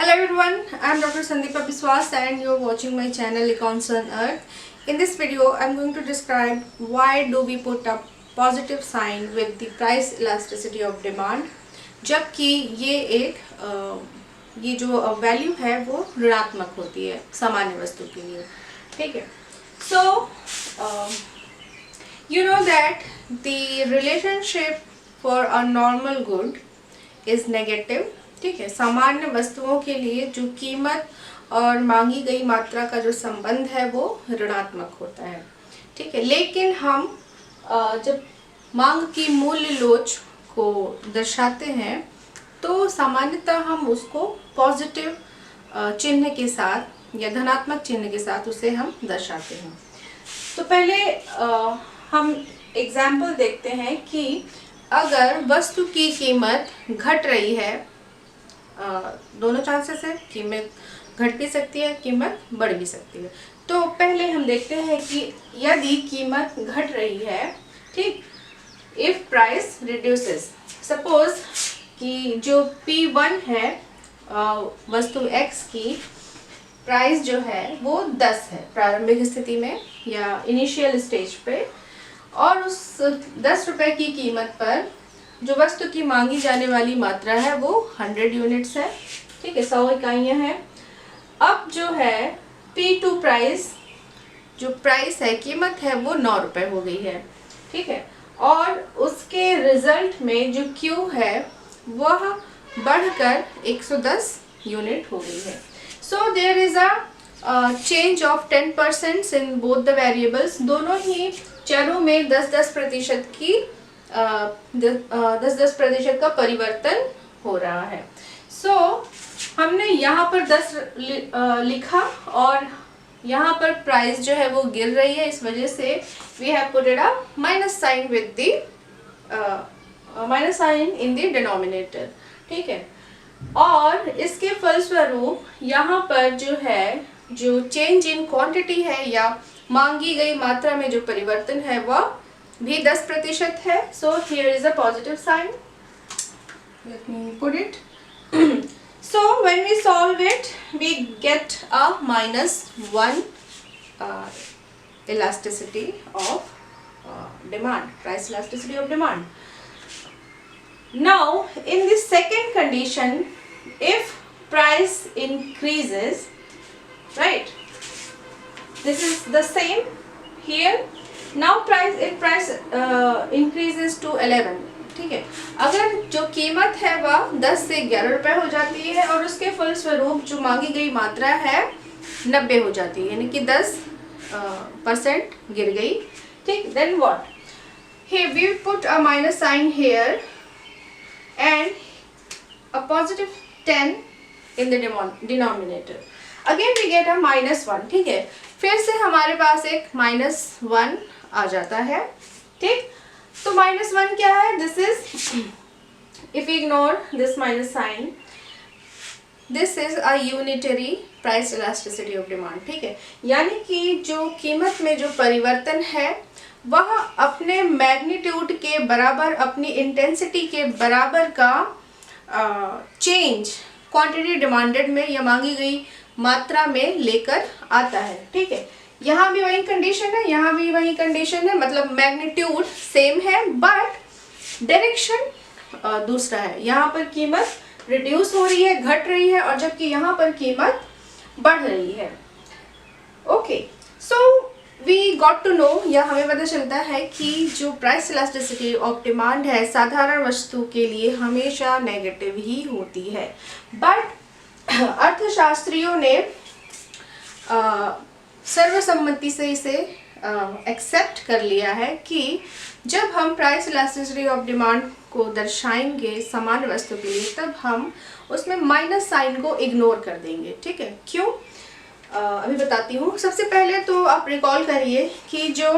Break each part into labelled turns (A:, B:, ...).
A: Hello everyone, I am Dr. Sandeepa Biswas and you are watching my channel Econs on Earth. In this video, I am going to describe why do we put a positive sign with the price elasticity of demand, जबकि ये जो value है वो ऋणात्मक होती है सामान्य वस्तु के लिए. ठीक है. So you know that the relationship for a normal good is negative. ठीक है. सामान्य वस्तुओं के लिए जो कीमत और मांगी गई मात्रा का जो संबंध है वो ऋणात्मक होता है. ठीक है. लेकिन हम जब मांग की मूल्य लोच को दर्शाते हैं तो सामान्यतः हम उसको पॉजिटिव चिन्ह के साथ या धनात्मक चिन्ह के साथ उसे हम दर्शाते हैं. तो पहले हम एग्जाम्पल देखते हैं कि अगर वस्तु की कीमत घट रही है, दोनों चांसेस है, कीमत घट भी सकती है, कीमत बढ़ भी सकती है. तो पहले हम देखते हैं कि यदि कीमत घट रही है, ठीक, इफ प्राइस रिड्यूसेस, सपोज कि जो P1 है वस्तु X की प्राइस जो है वो 10 है प्रारंभिक स्थिति में या इनिशियल स्टेज पे, और उस 10 रुपए की कीमत पर जो वस्तु की मांगी जाने वाली मात्रा है वो 100 यूनिट्स है. ठीक है, 100 इकाइयाँ हैं. अब जो है P2 प्राइस, जो प्राइस है, कीमत है, वो 9 रुपए हो गई है. ठीक है, और उसके रिजल्ट में जो Q है वह बढ़कर 110 यूनिट हो गई है. So there is a change of 10% in both the variables. दोनों ही चरों में 10-10% की 10-10% का परिवर्तन हो रहा है. सो हमने यहाँ पर 10 लिखा और यहाँ पर प्राइस जो है वो गिर रही है, इस वजह से we have putted a minus sign with the minus sign in the denominator. ठीक है, और इसके फलस्वरूप यहाँ पर जो है जो चेंज इन क्वांटिटी है या मांगी गई मात्रा में जो परिवर्तन है वह भी 10% है. So here is a positive sign. Let me put it. So when we solve it, we get a -1 elasticity of demand, price elasticity of demand. Now in the second condition, if price increases, right, this is the same here. Now if price increases to 11, ठीक है, अगर जो कीमत है वह 10 से 11 रुपए हो जाती है और उसके फलस्वरूप जो मांगी गई मात्रा है 90 हो जाती है, यानी कि 10% गिर गई. ठीक, then what, here we put a minus sign here and a positive 10 in the denominator. Again we get a -1. ठीक है, फिर से हमारे पास एक -1 आ जाता है. ठीक, तो -1 क्या है? This is, if ignore this minus sign, this is a unitary price elasticity of demand. ठीक है, यानी कि जो कीमत में जो परिवर्तन है वह अपने मैग्नीट्यूड के बराबर, अपनी इंटेंसिटी के बराबर का चेंज क्वांटिटी डिमांडेड में या मांगी गई मात्रा में लेकर आता है. ठीक है, यहाँ भी वही कंडीशन है, यहाँ भी वही कंडीशन है, मतलब मैग्नीट्यूड सेम है बट डायरेक्शन दूसरा है. यहाँ पर कीमत रिड्यूस हो रही है, घट रही है, और जबकि यहाँ पर कीमत बढ़ रही है. Okay, so we got to know, या हमें पता चलता है कि जो प्राइस इलास्टिसिटी ऑफ डिमांड है साधारण वस्तु के लिए हमेशा नेगेटिव ही होती है. बट अर्थशास्त्रियों ने सर्वसम्मति से इसे एक्सेप्ट कर लिया है कि जब हम प्राइस इलास्टिसिटी ऑफ डिमांड को दर्शाएंगे सामान्य वस्तु के लिए तब हम उसमें माइनस साइन को इग्नोर कर देंगे. ठीक है, क्यों? अभी बताती हूँ. सबसे पहले तो आप रिकॉल करिए कि जो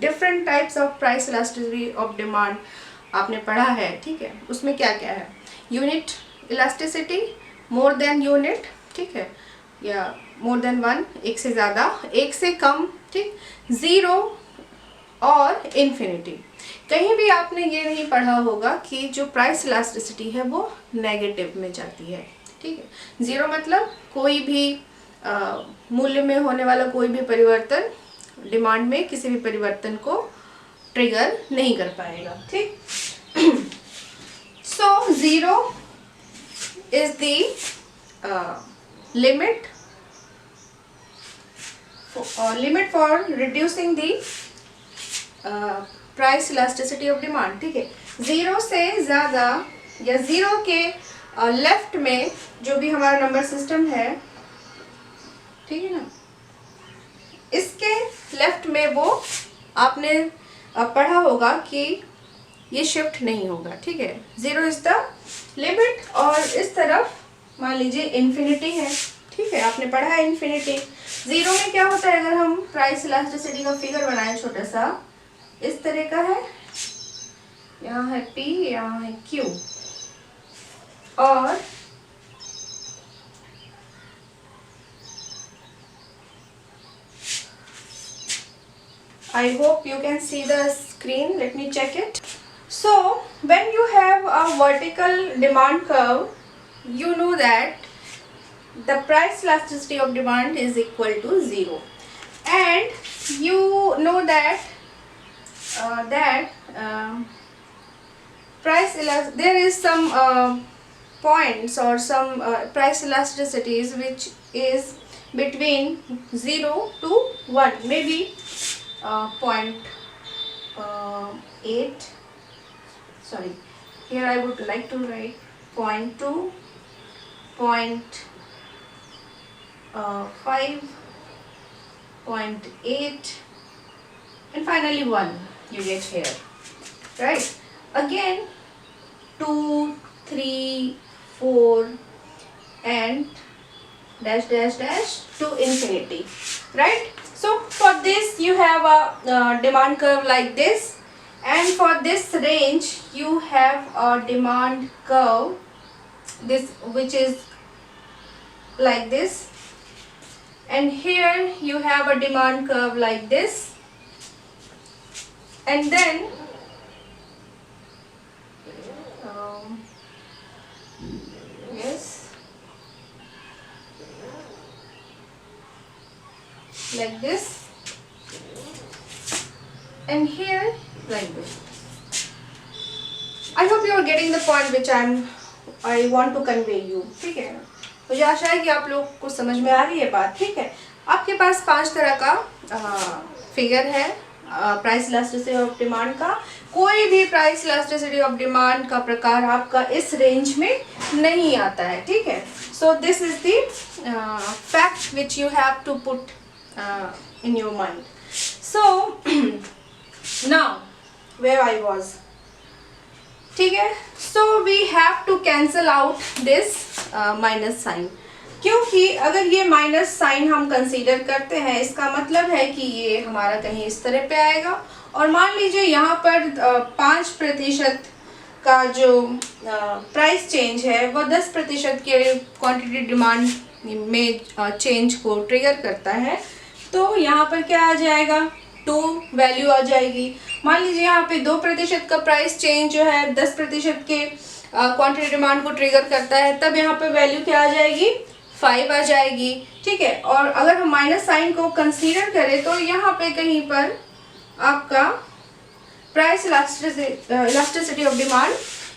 A: different types of price elasticity of demand आपने पढ़ा है, ठीक है, उसमें क्या क्या है? Unit elasticity, more than unit, ठीक है, या मोर देन 1, एक से ज़्यादा, एक से कम, ठीक, 0 और इन्फिनिटी. कहीं भी आपने ये नहीं पढ़ा होगा कि जो प्राइस इलास्टिसिटी है वो नेगेटिव में जाती है. ठीक है। जीरो मतलब कोई भी मूल्य में होने वाला कोई भी परिवर्तन डिमांड में किसी भी परिवर्तन को ट्रिगर नहीं कर पाएगा, ठीक। So zero is the limit for reducing the price elasticity of demand, ठीक है। जीरो से ज़्यादा या जीरो के लेफ्ट में जो भी हमारा नंबर सिस्टम है, ठीक है ना, इसके लेफ्ट में वो आपने पढ़ा होगा कि ये शिफ्ट नहीं होगा, ठीक है। जीरो इज द लिमिट और इस तरफ मान लीजिए इन्फिनिटी है, ठीक है, आपने पढ़ा है इन्फिनिटी। जीरो में क्या होता है, अगर हम प्राइस इलास्टिसिटी का फिगर बनाएं छोटा सा, इस तरह का है, यहाँ है P, यहाँ है Q, और I hope you can see the screen. Let me check it. So when you have a vertical demand curve, you know that the price elasticity of demand is equal to zero, and you know that there is some points or some price elasticities which is between 0 to 1, maybe 0.8, sorry, here I would like to write 0.2, 0.5, 0.8, and finally 1 you get here, right? Again 2, 3, 4 and dash dash dash to infinity, right? So for this you have a demand curve like this, and for this range you have a demand curve this which is like this, and here you have a demand curve like this, and then yes, like this, and here like this. I hope you are getting the point which I want to convey you, ठीक है। मुझे आशा है कि आप लोग को समझ में आ रही है बात, ठीक है। आपके पास 5 तरह का फिगर है प्राइस इलास्टिसिटी ऑफ डिमांड का। कोई भी प्राइस इलास्टिसिटी ऑफ डिमांड का प्रकार आपका इस रेंज में नहीं आता है, ठीक है। So this is the fact which you have to put in your mind. So now where I was, ठीक है। So we have to cancel out this minus sign, क्योंकि अगर ये माइनस साइन हम कंसीडर करते हैं, इसका मतलब है कि ये हमारा कहीं इस तरह पे आएगा, और मान लीजिए यहाँ पर 5% का जो प्राइस चेंज है वो 10% के क्वांटिटी डिमांड में चेंज को ट्रिगर करता है, तो यहाँ पर क्या आ जाएगा, 2 वैल्यू आ जाएगी। मान लीजिए यहाँ पे 2% का प्राइस चेंज जो है 10% के क्वांटिटी डिमांड को ट्रिगर करता है, तब यहाँ पे वैल्यू क्या आ जाएगी, 5 आ जाएगी, ठीक है। और अगर हम माइनस साइन को कंसीडर करें तो यहाँ पे कहीं पर आपका price elasticity of demand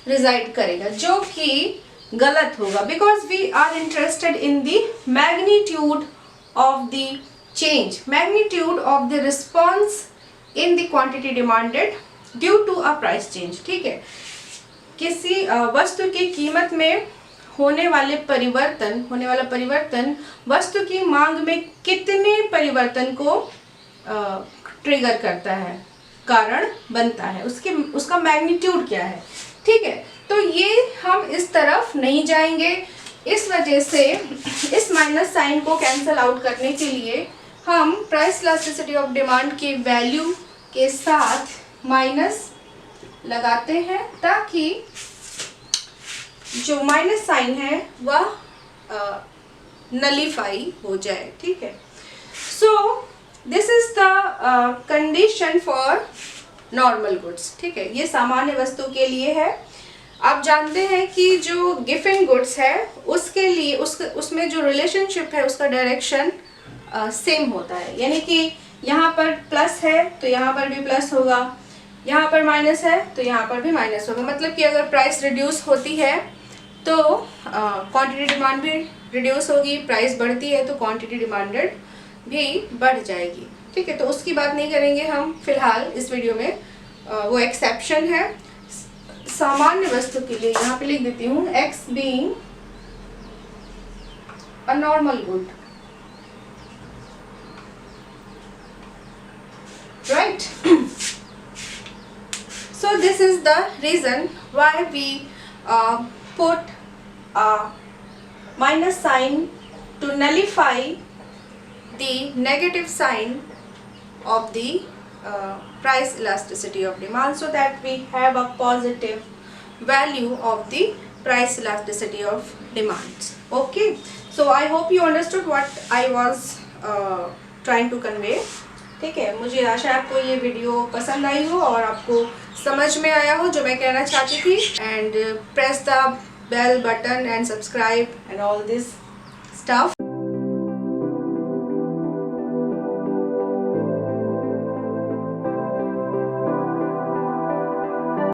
A: reside करेगा, जो कि गलत होगा, because we are interested in the magnitude of the change, magnitude of the response in the quantity demanded due to a price change, ठीक है। किसी वस्तु की कीमत में होने वाला परिवर्तन वस्तु की मांग में कितने परिवर्तन को ट्रिगर करता है, कारण बनता है, उसका मैग्नीट्यूड क्या है, ठीक है। तो ये हम इस तरफ नहीं जाएंगे, इस वजह से इस माइनस साइन को कैंसल आउट करने के लिए हम प्राइस इलास्टिसिटी ऑफ डिमांड की वैल्यू के साथ माइनस लगाते हैं, ताकि जो माइनस साइन है वह नलीफाई हो जाए, ठीक है। So this is the condition for normal goods, ठीक है। ये सामान्य वस्तु के लिए है। आप जानते हैं कि जो गिफिंग गुड्स है उसके लिए उसमें जो रिलेशनशिप है उसका डायरेक्शन सेम होता है, यानी कि यहाँ पर प्लस है तो यहाँ पर भी प्लस होगा, यहाँ पर माइनस है तो यहाँ पर भी माइनस होगा। मतलब कि अगर प्राइस रिड्यूस होती है तो क्वांटिटी डिमांड भी रिड्यूस होगी, प्राइस बढ़ती है तो क्वांटिटी डिमांडेड भी बढ़ जाएगी। ठीक है, तो उसकी बात नहीं करेंगे हम फिलहाल इस वीडियो में, वो एक्सेप्शन है। सामान्य वस्तु के लिए यहाँ पे लिख देती हूँ x being a normal good, right? So this is the reason why we put a minus sign to nullify the negative sign of the price elasticity of demand, so that we have a positive value of the price elasticity of demands. Okay, so I hope you understood what I was trying to convey. ठीक है, मुझे आशा है आपको ये video पसंद आई हो और आपको समझ में आया हो जो मैं कहना चाहती थी। And press the bell button and subscribe and all this stuff.